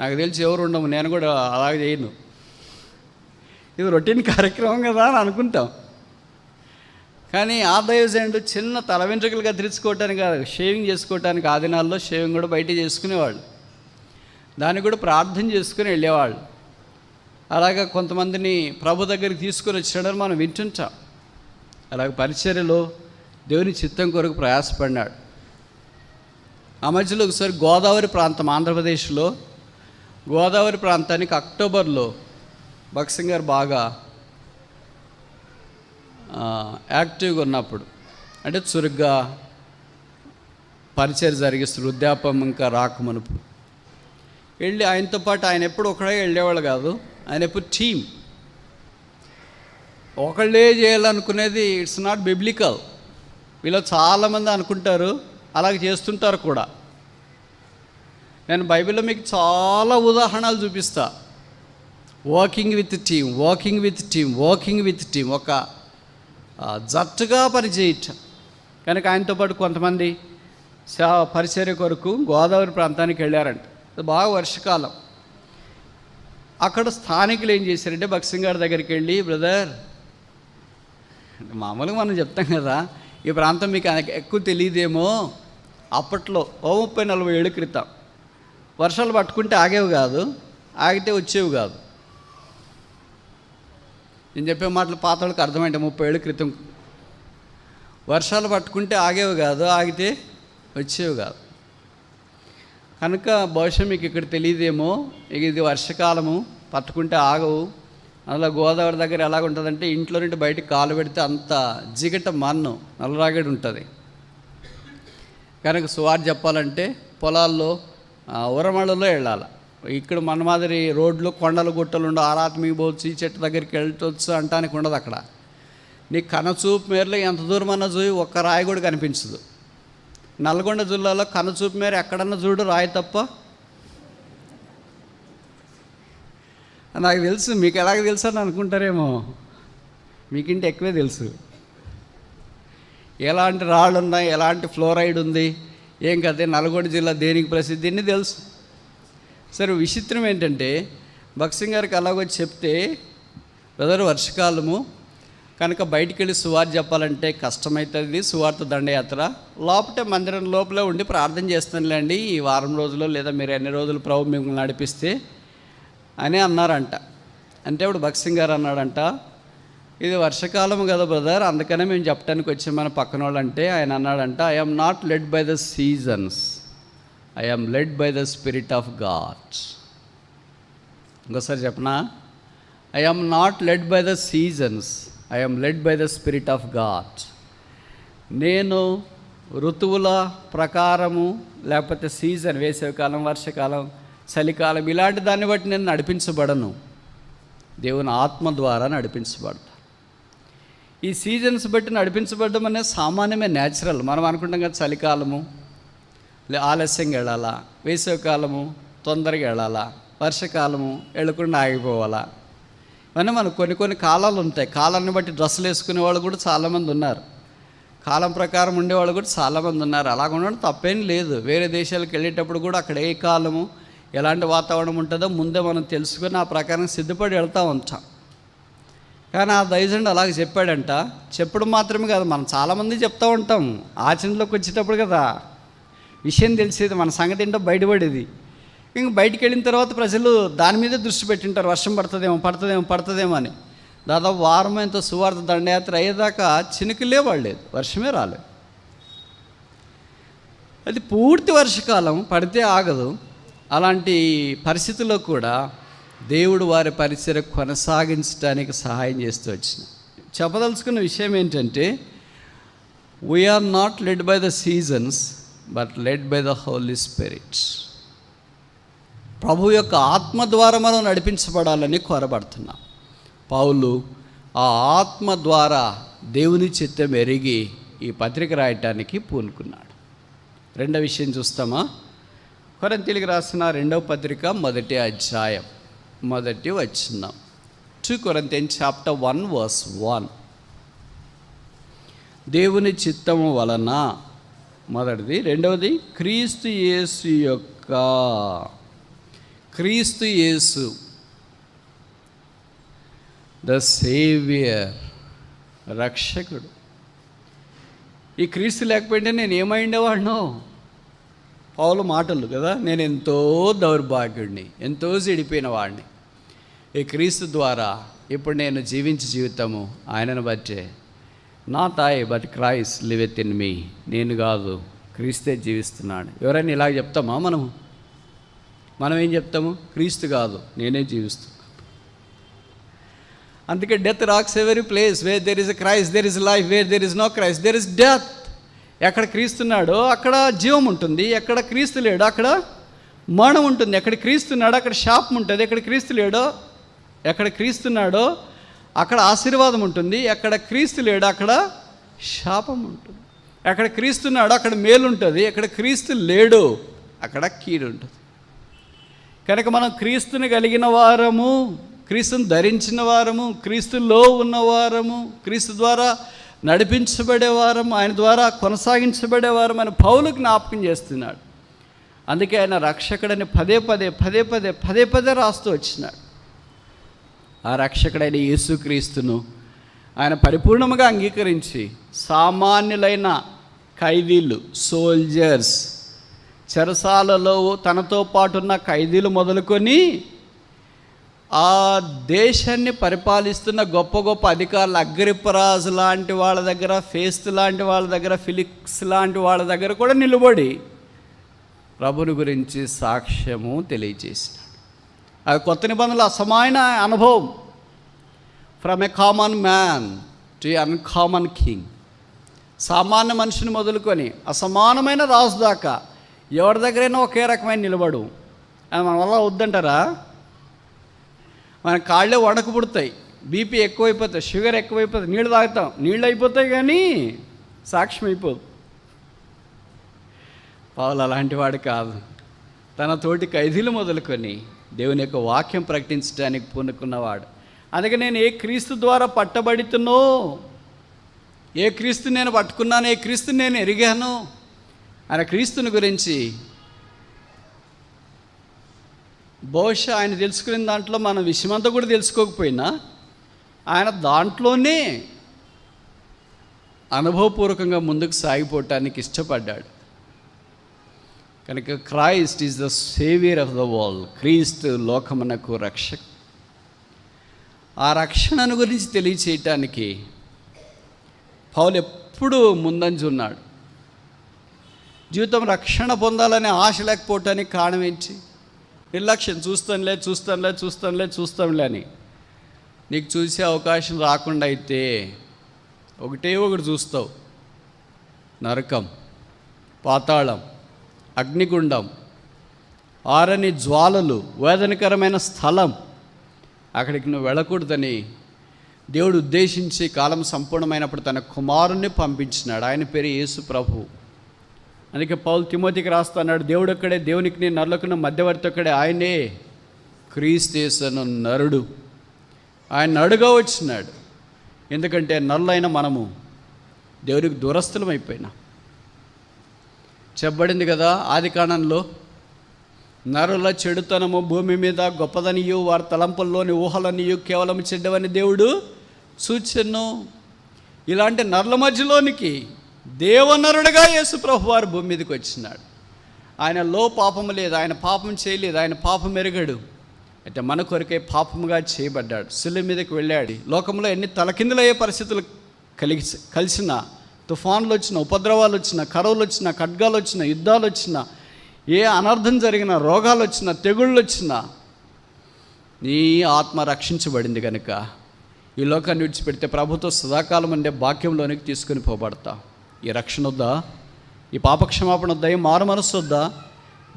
నాకు తెలిసి ఎవరు ఉండము, నేను కూడా అలాగే చేయను. ఇది రొటీన్ కార్యక్రమం కదా అని అనుకుంటాం. కానీ ఆ దైవజనుడు చిన్న తల వెంట్రుకలు కత్తిరించుకోవటానికి కాదు, షేవింగ్ చేసుకోవటానికి ఆ దినాల్లో షేవింగ్ కూడా బయట చేసుకునేవాళ్ళు. దాన్ని కూడా ప్రార్థన చేసుకుని వెళ్ళేవాళ్ళు. అలాగా కొంతమందిని ప్రభు దగ్గరికి తీసుకొని వచ్చాడని మనం వింటుంటాం. అలాగే పరిచర్యలో దేవుని చిత్తం కొరకు ప్రయాసపడినాడు. ఆ మధ్యలో ఒకసారి గోదావరి ప్రాంతం, ఆంధ్రప్రదేశ్లో గోదావరి ప్రాంతానికి అక్టోబర్లో భక్సింగ్ గారు బాగా యాక్టివ్గా ఉన్నప్పుడు, అంటే చురుగ్గా పరిచయం జరిగిస్తూ వృద్ధాపం ఇంకా రాకమునుపు వెళ్ళి ఆయనతో పాటు, ఆయన ఎప్పుడు ఒకడే వెళ్ళేవాళ్ళు కాదు, ఆయన ఎప్పుడు టీం. ఒకళ్ళే చేయాలనుకునేది ఇట్స్ నాట్ బిబ్లికల్. వీళ్ళు చాలామంది అనుకుంటారు, అలాగే చేస్తుంటారు కూడా. నేను బైబిల్లో మీకు చాలా ఉదాహరణలు చూపిస్తా. వర్కింగ్ విత్ టీమ్, ఒక జట్టుగా పనిచేయటం. కనుక ఆయనతో పాటు కొంతమంది పరిచర్య కొరకు గోదావరి ప్రాంతానికి వెళ్ళారంట. అది బాగా వర్షకాలం. అక్కడ స్థానికులు ఏం చేశారంటే భక్సింగ్ గారి దగ్గరికి వెళ్ళి, బ్రదర్, మామూలుగా మనం చెప్తాం కదా, ఈ ప్రాంతం మీకు ఎక్కువ తెలియదేమో, అప్పట్లో 30-40 ఏళ్ళ క్రితం వర్షాలు పట్టుకుంటే ఆగేవి కాదు, ఆగితే వచ్చేవి కాదు. నేను చెప్పే మాటలు పాత వాళ్ళకి అర్థమైంటే 30 ఏళ్ళ క్రితం వర్షాలు పట్టుకుంటే ఆగేవి కాదు, ఆగితే వచ్చేవి కాదు. కనుక బహుశా మీకు ఇక్కడ తెలియదేమో, ఇది వర్షకాలము, పట్టుకుంటే ఆగవు. అందులో గోదావరి దగ్గర ఎలాగుంటుందంటే ఇంట్లో నుండి బయటికి కాలు పెడితే అంత జిగట మన్ను నల్లరాగడి ఉంటుంది. కనుక సువార్త చెప్పాలంటే పొలాల్లో ఉరమళ్ళలో వెళ్ళాలి. ఇక్కడ మన మాదిరి రోడ్లు కొండలు గుట్టలు ఉండవు, ఆరాత్మికి పోవచ్చు, ఈ చెట్టు దగ్గరికి వెళ్ళవచ్చు అంటానికి ఉండదు. అక్కడ నీ కనచూపు మేరలో ఎంత దూరం అన్నా చూసి ఒక్క రాయి కూడా కనిపించదు. నల్గొండ జిల్లాలో కనచూపు మేర ఎక్కడన్నా చూడు రాయి తప్ప. నాకు తెలుసు, మీకు ఎలాగ తెలుసు అని అనుకుంటారేమో, మీకింటే ఎక్కువే తెలుసు. ఎలాంటి రాళ్ళు ఉన్నాయి, ఎలాంటి ఫ్లోరైడ్ ఉంది, ఏం కదే, నల్గొండ జిల్లా దేనికి ప్రసిద్ధి అన్నీ తెలుసు. సరే, విచిత్రం ఏంటంటే భక్సింగ్ గారికి అలాగొచ్చి చెప్తే, బ్రదర్ వర్షకాలము కనుక బయటికి వెళ్ళి సువార్త చెప్పాలంటే కష్టమవుతుంది, సువార్త దండయాత్ర, లోపటే మందిరం లోపలే ఉండి ప్రార్థన చేస్తానులేండి ఈ వారం రోజులు, లేదా మీరు ఎన్ని రోజులు ప్రభు మిమ్మల్ని నడిపిస్తే అని అన్నారంట. అంటే ఇప్పుడు భక్సింగ్ గారు అన్నాడంట, ఇది వర్షకాలం కదా బ్రదర్, అందుకనే మేము చెప్పడానికి వచ్చాం మన పక్కన వాళ్ళు. అంటే ఆయన అన్నాడంట, I am not led by the seasons, I am led by the spirit of God. ఇంకోసారి చెప్పనా, I am not led by the seasons, I am led by the spirit of God. నేను ఋతువుల ప్రకారము, లేకపోతే సీజన్, వేసవికాలం, వర్షకాలం, చలికాలం, ఇలాంటి దాన్ని బట్టి నేను నడిపించబడను, దేవుని ఆత్మ ద్వారా నడిపించబడతా. ఈ సీజన్స్ బట్టి నడిపించబడడం అనేది సామాన్యమే, న్యాచురల్. మనం అనుకుంటాం కదా, చలికాలము ఆలస్యంగా వెళ్ళాలా, వేసవికాలము తొందరగా వెళ్ళాలా, వర్షకాలము వెళ్ళకుండా ఆగిపోవాలా. ఇవన్నీ మనకు కొన్ని కాలాలు ఉంటాయి. కాలాన్ని బట్టి డ్రెస్సులు వేసుకునే వాళ్ళు కూడా చాలామంది ఉన్నారు, కాలం ప్రకారం ఉండేవాళ్ళు కూడా చాలామంది ఉన్నారు. అలాగ ఉండడం తప్పేం లేదు. వేరే దేశాలకు వెళ్ళేటప్పుడు కూడా అక్కడ ఏ కాలము, ఎలాంటి వాతావరణం ఉంటుందో ముందే మనం తెలుసుకొని ఆ ప్రకారం సిద్ధపడి వెళ్తూ ఉంటాం. కానీ ఆ దైవజనుడు అలాగే చెప్పాడంట. చెప్పడం మాత్రమే కాదు, మనం చాలామంది చెప్తూ ఉంటాం, ఆచరణలోకి వచ్చేటప్పుడు కదా విషయం తెలిసేది, మన సంగతి ఏంటో బయటపడేది. ఇంక బయటికి వెళ్ళిన తర్వాత ప్రజలు దాని మీదే దృష్టి పెట్టింటారు, వర్షం పడుతుందేమో అని. దాదాపు వారం ఎంతో సువార్త దండయాత్ర అయ్యేదాకా చినుకులే పడలేదు, వర్షమే రాలేదు. అది పూర్తి వర్షకాలం పడితే ఆగదు. అలాంటి పరిస్థితుల్లో కూడా దేవుడు వారి పరిచర్య కొనసాగించడానికి సహాయం చేస్తూ వచ్చిన. చెప్పదలుచుకున్న విషయం ఏంటంటే, we are not led by the seasons but led by the Holy Spirit. ప్రభు యొక్క ఆత్మ ద్వారా మనం నడిపించబడాలని కోరబడుతున్నాం. పౌలు ఆ ఆత్మ ద్వారా దేవుని చిత్తం ఎరిగి ఈ పత్రిక రాయటానికి పూనుకున్నాడు. రెండవ విషయం చూస్తామా? కొరింథీయులకు రాసిన 2వ పత్రిక 1వ అధ్యాయం 1వ వచనం. 2 Corinthians chapter 1 verse 1. దేవుని చిత్తము వలన, మొదటిది. రెండవది, క్రీస్తు యేసు ద సేవియర్, రక్షకుడు. ఈ క్రీస్తు లేకపోయింటే నేను ఏమైండేవాడినో. పౌలు మాటలు కదా, నేను ఎంతో దౌర్భాగ్యుడిని, ఎంతో చెడిపోయిన వాడిని. ఈ క్రీస్తు ద్వారా ఇప్పుడు నేను జీవించే జీవితము ఆయనను బట్టే. Not I but Christ liveth in me. నేను కాదు, క్రీస్తే జీవిస్తున్నాడు. ఎవరైనా ఇలాగ చెప్తామా? మనం ఏం చెప్తాము? క్రీస్తు కాదు, నేనే జీవిస్తున్నాను. అందుకే death rocks every place. Where there is a Christ there is life, where there is no Christ there is death. ఎక్కడ క్రీస్తున్నాడో అక్కడ జీవం ఉంటుంది, ఎక్కడ క్రీస్తు లేడో అక్కడ మరణం ఉంటుంది. ఎక్కడ క్రీస్తున్నాడో అక్కడ శాపం ఉంటుంది, ఎక్కడ క్రీస్తు లేడో, ఎక్కడ క్రీస్తున్నాడో అక్కడ ఆశీర్వాదం ఉంటుంది, ఎక్కడ క్రీస్తు లేడో అక్కడ శాపం ఉంటుంది. ఎక్కడ క్రీస్తున్నాడో అక్కడ మేలు ఉంటుంది, ఎక్కడ క్రీస్తు లేడో అక్కడ కీడు ఉంటుంది. కనుక మనం క్రీస్తుని కలిగిన వారము, క్రీస్తుని ధరించిన వారము, క్రీస్తులో ఉన్నవారము, క్రీస్తు ద్వారా నడిపించబడేవారము, ఆయన ద్వారా కొనసాగించబడేవారం అని పౌలు జ్ఞాపకం చేస్తున్నాడు. అందుకే ఆయన రక్షకుడని పదే పదే రాస్తూ వచ్చినాడు. ఆ రక్షకుడైన యేసుక్రీస్తును ఆయన పరిపూర్ణంగా అంగీకరించి సామాన్యులైన ఖైదీలు, సోల్జర్స్, చెరసాలలో తనతో పాటు ఉన్న ఖైదీలు మొదలుకొని ఆ దేశాన్ని పరిపాలిస్తున్న గొప్ప గొప్ప అధికారులు, అగ్రిప్పరాజు లాంటి వాళ్ళ దగ్గర, ఫేస్తు లాంటి వాళ్ళ దగ్గర, ఫిలిక్స్ లాంటి వాళ్ళ దగ్గర కూడా నిలబడి ప్రభుని గురించి సాక్ష్యము తెలియజేసినాడు. అది కొత్త నిబంధనలు అసమాన అనుభవం. From a common man to a uncommon king. సామాన్య మనిషిని మొదలుకొని అసమానమైన రాజు దాకా ఎవరి దగ్గరైనా ఒకే రకమైన నిలబడు. అది మన వల్ల వద్దంటారా? మన కాళ్ళే వణకు పుడతాయి, బీపీ ఎక్కువైపోతాయి, షుగర్ ఎక్కువైపోతుంది, నీళ్ళు తాగుతాం, నీళ్ళు అయిపోతాయి కానీ సాక్ష్యం అయిపోదు. పౌలు అలాంటి వాడు కాదు. తన తోటి ఖైదీలు మొదలుకొని దేవుని యొక్క వాక్యం ప్రకటించడానికి పూనుకున్నవాడు. అందుకే నేను ఏ క్రీస్తు ద్వారా పట్టబడుతున్నో, ఏ క్రీస్తు నేను పట్టుకున్నాను, ఏ క్రీస్తుని నేను ఎరిగాను ఆయన క్రీస్తుని గురించి బహుశా ఆయన తెలుసుకునే దాంట్లో మనం విషయమంతా కూడా తెలుసుకోకపోయినా ఆయన దాంట్లోనే అనుభవపూర్వకంగా ముందుకు సాగిపోవటానికి ఇష్టపడ్డాడు. కనుక Christ is the saviour of the world. క్రీస్తు లోకమునకు రక్షక. ఆ రక్షణను గురించి తెలియచేయటానికి పౌలు ఎప్పుడూ ముందంజ ఉన్నాడు. జీవితం రక్షణ పొందాలనే ఆశ లేకపోవటానికి కారణం ఏంటి? నిర్లక్ష్యం. చూస్తానులే అని నీకు చూసే అవకాశం రాకుండా అయితే ఒకటి చూస్తావు: నరకం, పాతాళం, అగ్నిగుండం, ఆరని జ్వాలలు, వేదనకరమైన స్థలం. అక్కడికి నువ్వు వెళ్ళకూడదని దేవుడు ఉద్దేశించి కాలం సంపూర్ణమైనప్పుడు తన కుమారుణ్ణి పంపించినాడు. ఆయన పేరు యేసు ప్రభు. అందుకే పౌలు తిమోతికి రాస్తున్నాడు, దేవుడు ఒక్కడే, దేవునికి నరులకున్న మధ్యవర్తి ఒక్కడే, ఆయనే క్రీస్తు యేసు నరుడు. ఆయన నరుడుగా వచ్చినాడు. ఎందుకంటే నరులైన మనము దేవునికి దూరస్థులం అయిపోయినా. చెప్పబడింది కదా ఆదికాండంలో, నరుల చెడుతనము భూమి మీద గొప్పదనియు, వారి తలంపుల్లోని ఊహలనియు కేవలం చెడ్డవని దేవుడు సూచను. ఇలాంటి నరుల మధ్యలోనికి దేవనరుడుగా యేసు ప్రభు వారు భూమి మీదకి వచ్చినాడు. ఆయనలో పాపము లేదు, ఆయన పాపం చేయలేదు, ఆయన పాపం ఎరగడు. అయితే మన కొరకే పాపముగా చేయబడ్డాడు, శిలువ మీదకి వెళ్ళాడు. లోకంలో ఎన్ని తలకిందులయ్యే పరిస్థితులు కలిసిన, తుఫాన్లు వచ్చిన, ఉపద్రవాలు వచ్చిన, కరువులు వచ్చిన, ఖడ్గాలు వచ్చిన, యుద్ధాలు వచ్చిన, ఏ అనర్థం జరిగిన, రోగాలు వచ్చిన, తెగుళ్ళు వచ్చినా నీ ఆత్మ రక్షించబడింది కనుక ఈ లోకాన్ని విడిచిపెడితే ప్రభుతో సదాకాలం ఉండే భాగ్యంలోనికి తీసుకుని పోబడతా. ఈ రక్షణ వద్దా? ఈ పాపక్షమాపణ వద్దా? ఈ మారు మనసు వద్దా?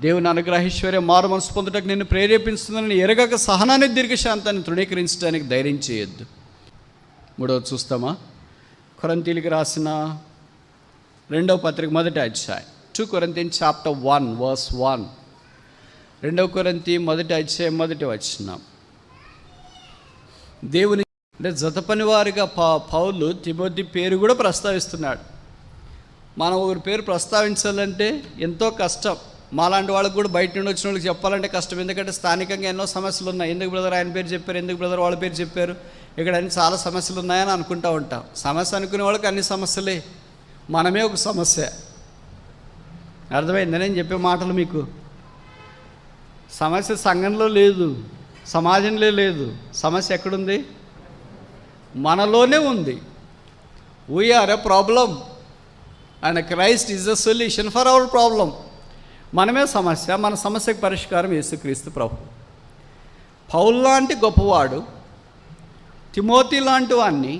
దేవుని అనుగ్రహేశ్వర్య మారు మనసు పొందుటకు నిన్ను ప్రేరేపిస్తుందని ఎరగక సహనాన్ని, దీర్ఘశాంతాన్ని తృణీకరించడానికి ధైర్యం చేయొద్దు. మూడవది చూస్తామా? కొరింథీయులకు రాసిన 2వ పత్రిక 1వ అధ్యాయం, 2 Corinthians chapter 1 verse 1. 2 కొరింథీ 1వ అధ్యాయం 1వ వచనం. దేవుని అంటే జత పనివారిగా పౌలు తిమోతి పేరు కూడా ప్రస్తావిస్తున్నాడు. మనం ఒకరి పేరు ప్రస్తావించాలంటే ఎంతో కష్టం. మాలాంటి వాళ్ళకి కూడా బయట నుండి వచ్చిన వాళ్ళకి చెప్పాలంటే కష్టం. ఎందుకంటే స్థానికంగా ఎన్నో సమస్యలు ఉన్నాయి. ఎందుకు బ్రదర్ ఆయన పేరు చెప్పారు, ఎందుకు బ్రదర్ వాళ్ళ పేరు చెప్పారు, ఇక్కడ అన్ని చాలా సమస్యలు ఉన్నాయని అనుకుంటూ ఉంటాం. సమస్య అనుకునే వాళ్ళకి అన్ని సమస్యలే, మనమే ఒక సమస్య. అర్థమైంది నేను చెప్పే మాటలు మీకు? సమస్య సంఘంలో లేదు, సమాజంలో లేదు. సమస్య ఎక్కడుంది? మనలోనే ఉంది. We are a problem and Christ is the solution for our problem. మనమే సమస్య, మన సమస్యకు పరిష్కారం యేసుక్రీస్తు ప్రభు. పౌలు లాంటి గొప్పవాడు తిమోతి లాంటి వాడిని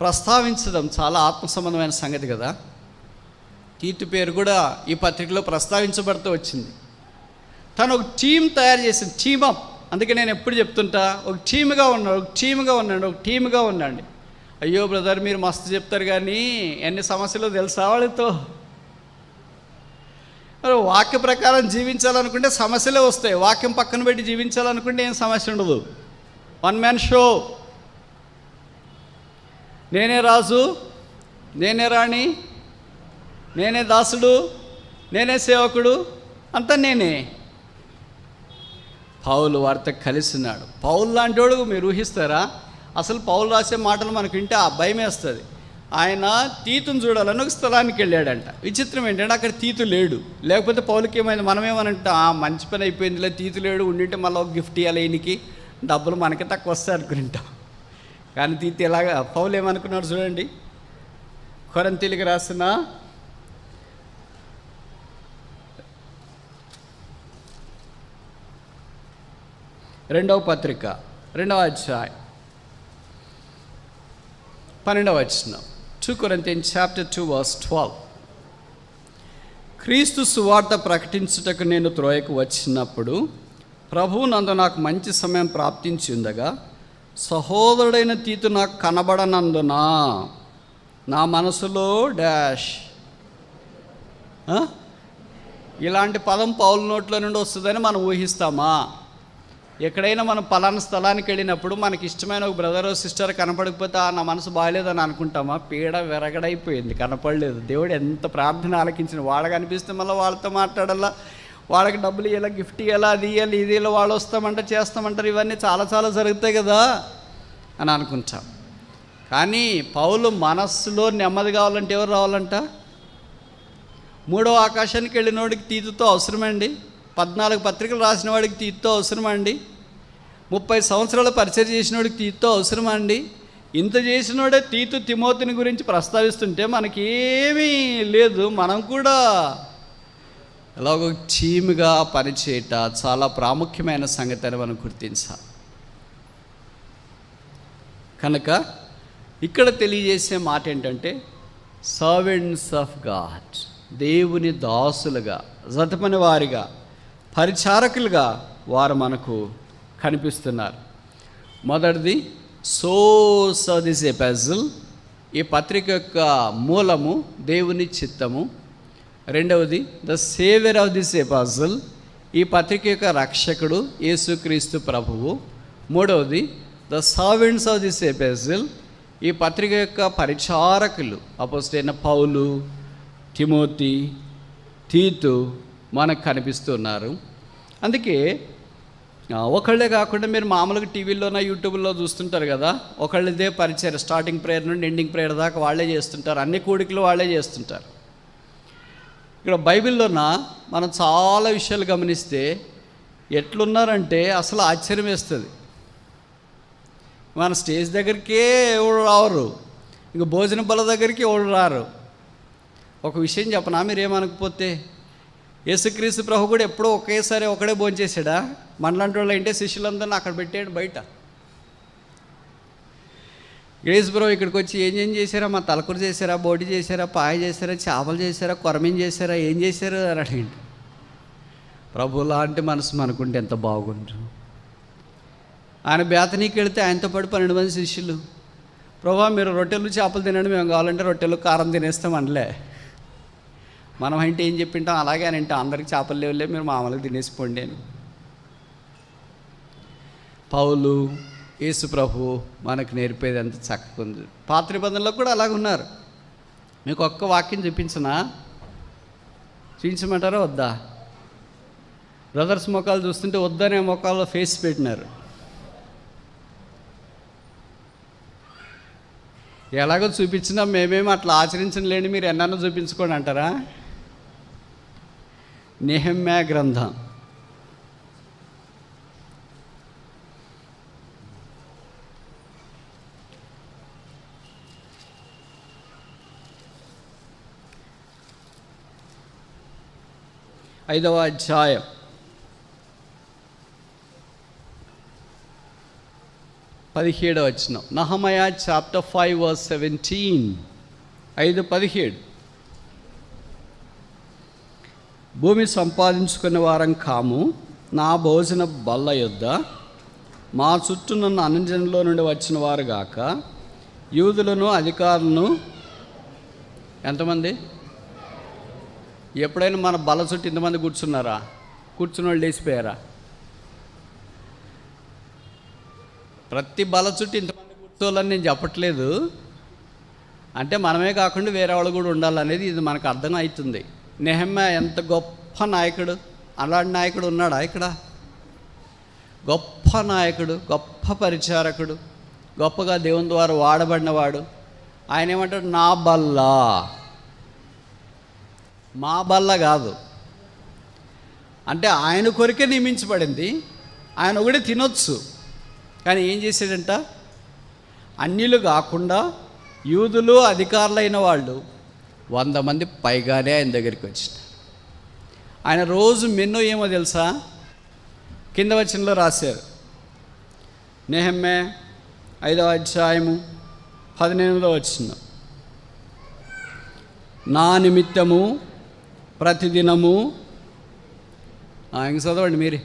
ప్రస్తావించడం చాలా ఆత్మ సంబంధమైన సంగతి కదా. తీతు పేరు కూడా ఈ పత్రికలో ప్రస్తావించబడుతూ వచ్చింది. తను ఒక టీం తయారు చేసింది, టీమప్. అందుకే నేను ఎప్పుడు చెప్తుంటా, ఒక టీమ్గా ఉండండి. అయ్యో బ్రదర్ మీరు మస్తు చెప్తారు కానీ ఎన్ని సమస్యలు తెలుసా వాళ్ళతో? వాక్య ప్రకారం జీవించాలనుకుంటే సమస్యలే వస్తాయి. వాక్యం పక్కన పెట్టి జీవించాలనుకుంటే ఏం సమస్య ఉండదు. One man show. నేనే రాజు, నేనే రాణి, నేనే దాసుడు, నేనే సేవకుడు, అంతా నేనే. పౌలు వారితో కలిసినాడు. పౌలు లాంటి వాడు మీరు ఊహిస్తారా? అసలు పౌలు రాసే మాటలు మనకు వింటే ఆ భయం వేస్తుంది. ఆయన తీతును చూడాలని ఒక స్థలానికి వెళ్ళాడంట. విచిత్రం ఏంటంటే అక్కడ తీతు లేడు. లేకపోతే పౌలుకి ఏమైంది, మనమేమనంట మంచి పని అయిపోయిందిలే, తీతు లేడు, ఉండింటే మళ్ళీ ఒక గిఫ్ట్ ఇవ్వాలి, ఈయనకి డబ్బులు మనకి తక్కువ వస్తాయి అనుకుంటాం. కానీ తీతు ఎలాగా, పౌలు ఏమనుకున్నాడు చూడండి. కొరింథీయులకు రాసిన 2వ పత్రిక 2వ అధ్యాయం 12వ వచనం. 2 Corinthians chapter 2 verse 12. క్రీస్తు సువార్త ప్రకటించుటకు నేను త్రోయకు వచ్చినప్పుడు ప్రభువు నందు నాకు మంచి సమయం ప్రాప్తించి ఉండగా సహోదరుడైన తీతు నాకు కనబడనందున నా మనసులో డాష్. ఇలాంటి పదం పౌలు నోట్లో నుండి వస్తుందని మనం ఊహిస్తామా? ఎక్కడైనా మనం పలానా స్థలానికి వెళ్ళినప్పుడు మనకి ఇష్టమైన ఒక బ్రదర్ సిస్టర్ కనపడకపోతే నా మనసు బాగాలేదని అనుకుంటామా? పీడ విరగడైపోయింది, కనపడలేదు. దేవుడు ఎంత ప్రార్థన ఆలకించిన. వాళ్ళకి అనిపిస్తే మళ్ళీ వాళ్ళతో మాట్లాడాలా, వాళ్ళకి డబ్బులు ఇవ్వాలి, గిఫ్ట్ ఇవ్వాలి, అది ఇవ్వాలి, ఇది ఇలా, వాళ్ళు వస్తామంటారు, చేస్తామంటారు, ఇవన్నీ చాలా చాలా జరుగుతాయి కదా అని అనుకుంటాం. కానీ పౌలు మనస్సులో నెమ్మది కావాలంటే ఎవరు రావాలంట? 3వ ఆకాశానికి వెళ్ళినోడికి తీతుతో అవసరమండి. 14 పత్రికలు రాసిన వాడికి తీతుతో అవసరమా అండి? 30 సంవత్సరాల పరిచయం చేసిన వాడికి తీతుతో అవసరమా అండి? ఇంత చేసినోడే తీతు తిమోతిని గురించి ప్రస్తావిస్తుంటే మనకేమీ లేదు. మనం కూడా ఎలాగో టీమ్గా పనిచేయట చాలా ప్రాముఖ్యమైన సంగతి అని మనం గుర్తించాలి. కనుక ఇక్కడ తెలియజేసే మాట ఏంటంటే సర్వెంట్స్ ఆఫ్ గాడ్, దేవుని దాసులుగా, జతపని వారిగా, పరిచారకులుగా వారు మనకు కనిపిస్తున్నారు. మొదటిది సోర్స్ ఆఫ్ దిస్ ఎపిసోడ్, ఈ పత్రిక యొక్క మూలము దేవుని చిత్తము. రెండవది the saviour of this episode, ఈ పత్రిక యొక్క రక్షకుడు యేసుక్రీస్తు ప్రభువు. మూడవది the servants of this episode, ఈ పత్రిక యొక్క పరిచారకులు అపోస్తలుడైన పౌలు, తిమోతి, తీతు మనకు కనిపిస్తున్నారు. అందుకే ఒకళ్ళే కాకుండా మీరు మామూలుగా టీవీలోన యూట్యూబ్లో చూస్తుంటారు కదా, ఒకళ్ళదే పరిచయం స్టార్టింగ్ ప్రేయర్ నుండి ఎండింగ్ ప్రేయర్ దాకా వాళ్ళే చేస్తుంటారు. అన్ని కూడికలు వాళ్ళే చేస్తుంటారు. ఇక్కడ బైబిల్లోన మనం చాలా విషయాలు గమనిస్తే ఎట్లున్నారంటే అసలు ఆశ్చర్యం వేస్తుంది. మన స్టేజ్ దగ్గరికే ఎవరు రావరు, ఇంక భోజన బల దగ్గరికి ఎవరు రారు. ఒక విషయం చెప్పనా, మీరేమనకపోతే, యేసుక్రీస్తు ప్రభు కూడా ఎప్పుడో ఒకేసారి ఒకడే భోంచేసాడా? మనలాంటి వాళ్ళు అంటే శిష్యులందరినీ అక్కడ పెట్టాడు బయట. యేసు ప్రభు ఇక్కడికి వచ్చి ఏం చేశారా? మా తలకూర చేశారా, బోటి చేశారా, పాయ చేశారా, చేపలు చేశారా, కొరమీన చేశారా, ఏం చేశారు అని అడిగిండు. ప్రభు లాంటి మనసు మనకుంటే ఎంత బాగుంటుంది. ఆయన బేతనీకి వెళితే ఆయనతో పాటు 12 మంది శిష్యులు. ప్రభు మీరు రొట్టెలు చేపలు తినండి, మేము కావాలంటే రొట్టెలు కారం తినేస్తాం అనలే. మనం అంటే ఏం చెప్పింటాం, అలాగే అని అంటే అందరికి చేపలు లేవులే, మీరు మామూలుగా తినేసిపోండి అని. పౌలు, యేసు ప్రభు మనకు నేర్పేది ఎంత చక్కగా ఉంది. పాత నిబంధనలో కూడా అలాగ ఉన్నారు. మీకు ఒక్క వాక్యం చూపించమంటారా వద్దా? బ్రదర్స్ మొక్కలు చూస్తుంటే వద్దనే మొక్కల్లో ఫేస్ పెట్టినారు. ఎలాగో చూపించినా మేమేమి అట్లా ఆచరించలేండి, మీరు ఎన్నన్నా చూపించుకోండి అంటారా? నెహెమ్యా గ్రంథం 5వ అధ్యాయం 17వ వచనం. నహమయా చాప్టర్ 5 verse 17. 5:17. భూమి సంపాదించుకునే వారం కాము, నా భోజన బల్ల యొద్ద మా చుట్టూ నన్ను అన్యజనుల్లో నుండి వచ్చిన వారు గాక, యూదులను అధికారులను ఎంతమంది ఎప్పుడైనా మన బల్ల చుట్టూ ఇంతమంది కూర్చున్నారా? కూర్చున్న వాళ్ళు లేచిపోయారా? ప్రతి బల్ల చుట్టూ ఇంతమంది కూర్చోవాలని నేను చెప్పట్లేదు. అంటే మనమే కాకుండా వేరే వాళ్ళు కూడా ఉండాలనేది ఇది మనకు అర్థం అవుతుంది. నెహెమ్యా ఎంత గొప్ప నాయకుడు! అలాంటి నాయకుడు ఉన్నాడా ఇక్కడ? గొప్ప నాయకుడు, గొప్ప పరిచారకుడు, గొప్పగా దేవుని ద్వారా వాడబడినవాడు. ఆయన ఏమంటాడు? నా బల్ల. మా బల్ల కాదు. అంటే ఆయన కొరికే నియమించబడింది. ఆయన ఒకటే తినొచ్చు. కానీ ఏం చేశాడంట? అన్యులు కాకుండా యూదులు అధికారులైన వాళ్ళు 100 మంది పైగానే ఆయన దగ్గరికి వచ్చినారు. ఆయన రోజు మెనూ ఏమో తెలుసా? కింద వచనంలో రాశారు. నెహెమ్యా 5వ అధ్యాయము 18వ వచనం. నా నిమిత్తము ప్రతిదినము, ఇంక చదవండి మీరే.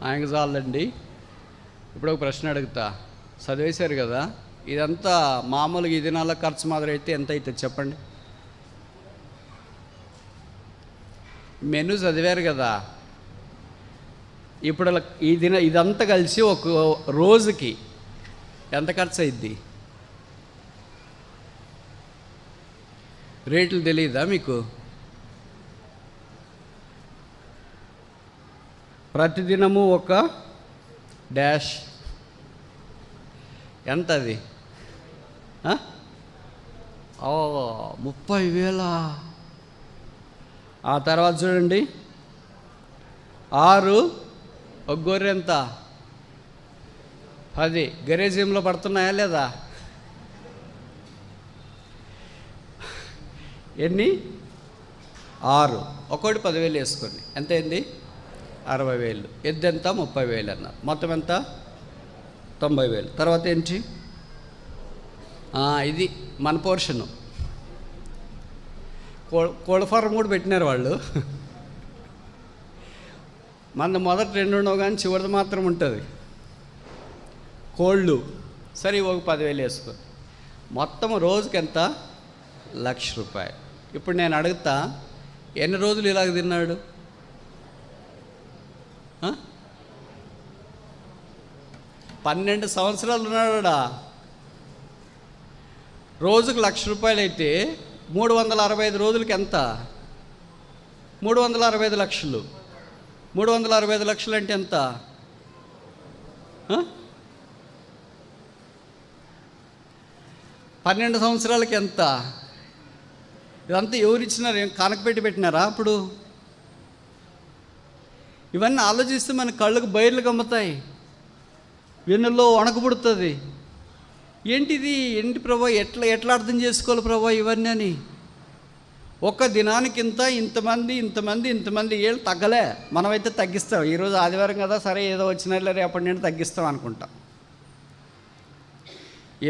ఆయనకు చాలండి. ఇప్పుడు ఒక ప్రశ్న అడుగుతా, చదివేశారు కదా, ఇదంతా మామూలుగా ఈ దినాల ఖర్చు మాదిరి అయితే ఎంత అవుతుంది చెప్పండి? మెనూ చదివారు కదా, ఇప్పుడు ఇదంతా కలిసి ఒక రోజుకి ఎంత ఖర్చు అయింది? రేట్లు తెలియదా మీకు? ప్రతిదినము ఒక డాష్ ఎంత అది? 30,000. ఆ తర్వాత చూడండి, 6 ఒక గొర్రె ఎంత? 10. గరేజియంలో పడుతున్నాయా లేదా? ఎన్ని? 6. ఒక్కోటి 10,000 వేసుకోండి. ఎంత అయింది? 60,000. ఎద్దు ఎంత? 30,000 అన్నారు. మొత్తం ఎంత? 90,000. తర్వాత ఏంటి? ఇది మన పోర్షను. కోళ్ళ ఫారం కూడా పెట్టినారు వాళ్ళు. మన మొదటి 2 ఉండవు కానీ చివరిది మాత్రం ఉంటుంది కోళ్ళు. సరే ఒక 10,000 వేసుకో. మొత్తం రోజుకి ఎంత? 1,00,000 రూపాయలు. ఇప్పుడు నేను అడుగుతా, ఎన్ని రోజులు ఇలాగ తిన్నాడు? 12 సంవత్సరాలు ఉన్నాడా? రోజుకు 1,00,000 రూపాయలు అయితే 365 రోజులకి ఎంత? 365 లక్షలు. 365 లక్షలు అంటే ఎంత? 12 సంవత్సరాలకి ఎంత? ఇదంతా ఎవరిచ్చినారు? కనకపెట్టి పెట్టినారా? అప్పుడు ఇవన్నీ ఆలోచిస్తే మన కళ్ళకు బయర్లు గమ్ముతాయి, వెన్నుల్లో వణకబుడుతుంది. ఏంటిది? ఏంటి ప్రభా, ఎట్లా అర్థం చేసుకోవాలి ప్రభా ఇవన్నీ అని? ఒక్క దినానికి ఇంతమంది ఏళ్ళు తగ్గలే. మనమైతే తగ్గిస్తాం. ఈరోజు ఆదివారం కదా, సరే ఏదో వచ్చినట్లే రేపటి నుండి తగ్గిస్తాం అనుకుంటాం.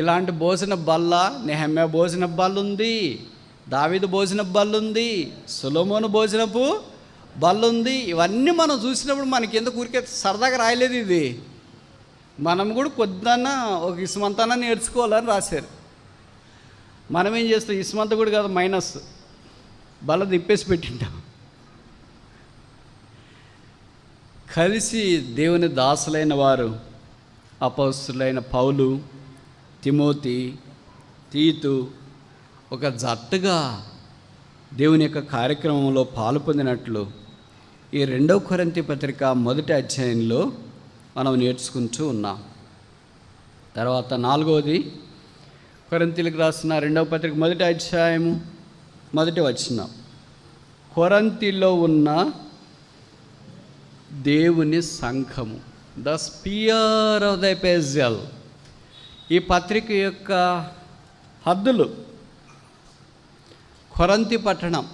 ఇలాంటి భోజన బల్ల నెహెమ్యా భోజన బల్ల ఉంది, దావీదు భోజన బల్ల ఉంది, సొలొమోను భోజనపు బల్ల ఉంది. ఇవన్నీ మనం చూసినప్పుడు మనకి ఎందుకు ఊరికే సరదాగా రాయలేదు ఇది. మనం కూడా కొద్దిన్నా ఒక ఇసుమంతానా నేర్చుకోవాలని రాశారు. మనం ఏం చేస్తాం? ఇసుమంత కూడా కాదు, మైనస్ బల్ల తిప్పేసి పెట్టింటాం. కలిసి దేవుని దాసులైన వారు అపొస్తలులైన పౌలు, తిమోతి, తీతు ఒక జట్టుగా దేవుని యొక్క కార్యక్రమంలో పాలు పొందినట్లు ఈ 2వ కొరింథీ పత్రిక 1వ అధ్యాయంలో మనం నేర్చుకుంటూ ఉన్నాం. తర్వాత 4వది కొరింథీలకు రాసిన 2వ పత్రిక 1వ అధ్యాయము 1వ వచనం. కొరింథీలో ఉన్న దేవుని సంఘము, ద స్పియర్ ఆఫ్ ద ఎపెజల్. ఈ పత్రిక యొక్క హద్దులు కొరింథీ పట్టణం.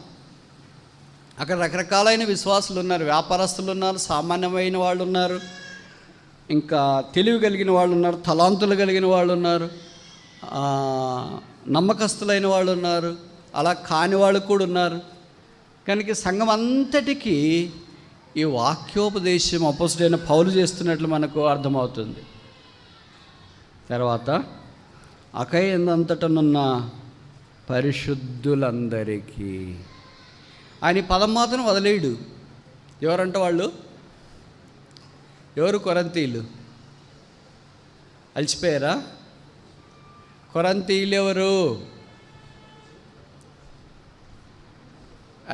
అక్కడ రకరకాలైన విశ్వాసులు ఉన్నారు, వ్యాపారస్తులు ఉన్నారు, సామాన్యమైన వాళ్ళు ఉన్నారు, ఇంకా తెలివి కలిగిన వాళ్ళు ఉన్నారు, తలాంతులు కలిగిన వాళ్ళు ఉన్నారు, నమ్మకస్తులైన వాళ్ళు ఉన్నారు, అలా కాని వాళ్ళు కూడా ఉన్నారు. కనుక సంఘం అంతటికీ ఈ వాక్యోపదేశం అపోస్తుడైన పౌలు చేస్తున్నట్లు మనకు అర్థమవుతుంది. తర్వాత అకయందంతటనున్న పరిశుద్ధులందరికీ, ఆయన పదం మాత్రం వదిలేయడు. ఎవరంటే వాళ్ళు ఎవరు? కొరంతీయులు. అలసిపోయారా? కొరంతీయులు ఎవరు?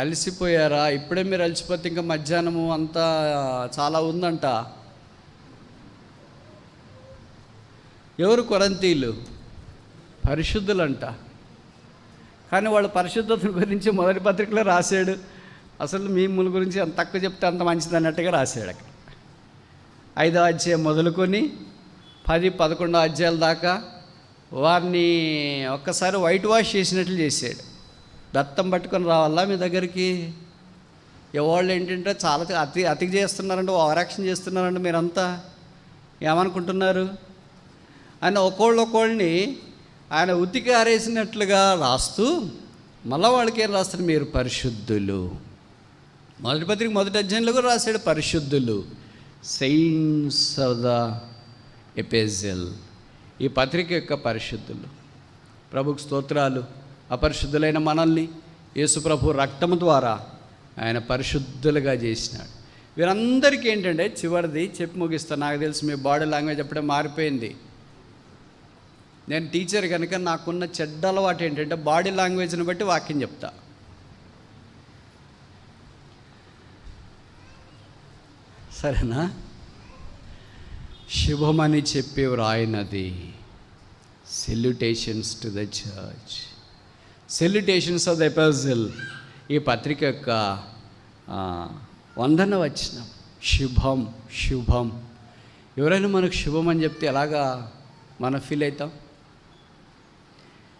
అలసిపోయారా? ఇప్పుడే మీరు అలసిపోతే ఇంకా మధ్యాహ్నము అంతా చాలా ఉందంట. ఎవరు కొరంతీయులు? పరిశుద్ధులంట. కానీ వాళ్ళ పరిశుద్ధత గురించి మొదటి పత్రికలో రాశాడు. అసలు మిమ్మల్ని గురించి అంత తక్కువ చెప్తే అంత మంచిది అన్నట్టుగా రాశాడు. అక్కడ 5వ అధ్యాయం మొదలుకొని 10-11 అధ్యాయాల దాకా వారిని ఒక్కసారి వైట్ వాష్ చేసినట్లు చేశాడు. దత్తం పట్టుకొని రావాలా మీ దగ్గరికి? ఎవళ్ళు ఏంటంటే చాలా అతికి చేస్తున్నారంటే, ఓవరాక్షన్ చేస్తున్నారంటే మీరంతా ఏమనుకుంటున్నారు? ఆయన ఒక్కోళ్ళని ఆయన ఉతికి ఆరేసినట్లుగా రాస్తూ మళ్ళీ వాళ్ళకి ఏం రాస్తారు? మీరు పరిశుద్ధులు. మొదటి పత్రిక మొదటి అధ్యాయంలో కూడా రాశాడు పరిశుద్ధులు, సెయింట్స్ ఆఫ్ ద ఎపిజిల్. ఈ పత్రిక యొక్క పరిశుద్ధులు. ప్రభుకు స్తోత్రాలు. అపరిశుద్ధులైన మనల్ని యేసుప్రభు రక్తము ద్వారా ఆయన పరిశుద్ధులుగా చేసినాడు. వీరందరికీ ఏంటంటే, చివరిది చెప్పి ముగిస్తాను. నాకు తెలిసి మీ బాడీ లాంగ్వేజ్ అప్పుడే మారిపోయింది. నేను టీచర్ కనుక నాకున్న చెడ్డ అలవాటు ఏంటంటే బాడీ లాంగ్వేజ్ని బట్టి వాక్యం చెప్తా. సరేనా? శుభమని చెప్పి వ్రాయినది. Salutations to the church, salutations of the epistle. ఈ పత్రిక యొక్క వందన వచనం శుభం. శుభం. ఎవరైనా మనకు శుభం అని చెప్తే ఎలాగా మనం ఫీల్ అవుతాం?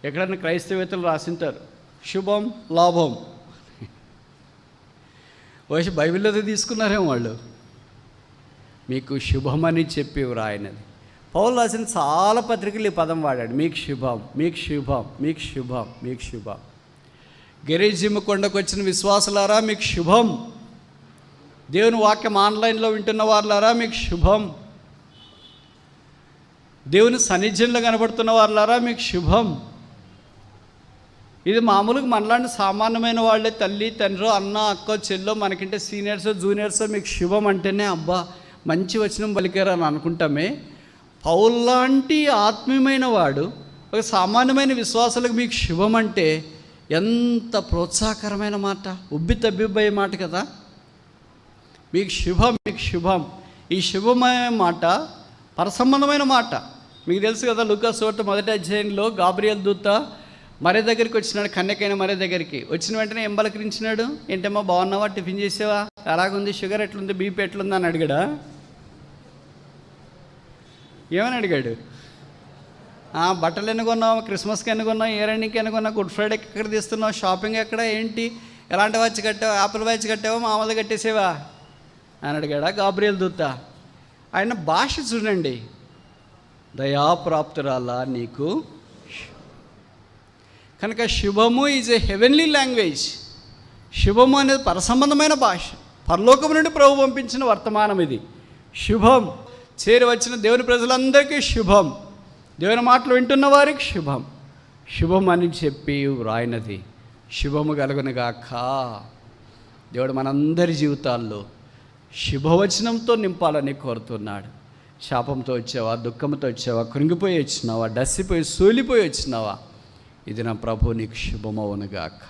ఎక్కడైనా క్రైస్తవేతలు రాసింటారు శుభం లాభం. వచ్చి బైబిల్లో తీసుకున్నారేమో వాళ్ళు. మీకు శుభమని చెప్పి వ్రాయినది. పౌలు రాసిన చాలా పత్రికలు ఈ పదం వాడాడు. మీకు శుభం, మీకు శుభం, మీకు శుభం, మీకు శుభం. గెరిజిమ్ కొండకు వచ్చిన విశ్వాసులారా మీకు శుభం. దేవుని వాక్యం ఆన్లైన్లో వింటున్న వారులారా మీకు శుభం. దేవుని సన్నిధ్యంలో కనబడుతున్న వారులారా మీకు శుభం. ఇది మామూలుగా మనలాంటి సామాన్యమైన వాళ్ళే, తల్లి తండ్రి అన్న అక్క చెల్లో, మనకంటే సీనియర్స్ జూనియర్స్ మీకు శుభం అంటేనే అబ్బా మంచి వచనం పలికారు అని అనుకుంటామే. పౌలు లాంటి ఆత్మీయమైన వాడు ఒక సామాన్యమైన విశ్వాసాలకు మీకు శుభం అంటే ఎంత ప్రోత్సాహకరమైన మాట, ఉబ్బి తబ్బిబ్బయ్యే మాట కదా. మీకు శుభం, మీకు శుభం. ఈ శుభమైన మాట పరసంబంధమైన మాట. మీకు తెలుసు కదా, లూకా సువార్త మొదటి అధ్యాయంలో గాబ్రియల్ దూత మరే దగ్గరికి వచ్చినాడు. కన్యకైన మరే దగ్గరికి వచ్చిన వెంటనే ఏం పలకరించినాడు? ఏంటమ్మా బాగున్నావా, టిఫిన్ చేసావా, ఎలాగుంది, షుగర్ ఎట్లుంది, బీపీ ఎట్లుంది అని అడిగాడా? ఏమని అడిగాడు? బట్టలు ఎన్ని కొన్నావు, క్రిస్మస్కి ఎన్ని కొన్నావు, ఇయర్ ఎండింగ్కి ఎన్ని కొన్నావు, గుడ్ ఫ్రైడేకి ఎక్కడ తీస్తున్నావు, షాపింగ్ ఎక్కడ, ఏంటి, ఎలాంటి వాచ్ కట్టావు, యాపిల్ వాచ్ కట్టావా, మామూలుగా కట్టేసేవా అని అడిగాడా గాబ్రియల్ దూత. ఆయన భాష చూడండి, దయాప్రాప్తురాలా నీకు. కనుక శుభము ఈజ్ ఏ హెవెన్లీ లాంగ్వేజ్. శుభము అనేది పరసంబంధమైన భాష. పరలోకం నుండి ప్రభు పంపించిన వర్తమానం ఇది. శుభం. చేరి వచ్చిన దేవుని ప్రజలందరికీ శుభం. దేవుని మాటలు వింటున్న వారికి శుభం. శుభం అని చెప్పి వ్రాయినది. శుభము కలుగునుగాక. దేవుడు మనందరి జీవితాల్లో శుభవచనంతో నింపాలని కోరుతున్నాడు. శాపంతో వచ్చావా, దుఃఖంతో వచ్చావా, కృంగిపోయి వచ్చినావా, డస్సిపోయి సూలిపోయి వచ్చినావా, ఇది నా ప్రభు నీకు శుభమవునుగాక.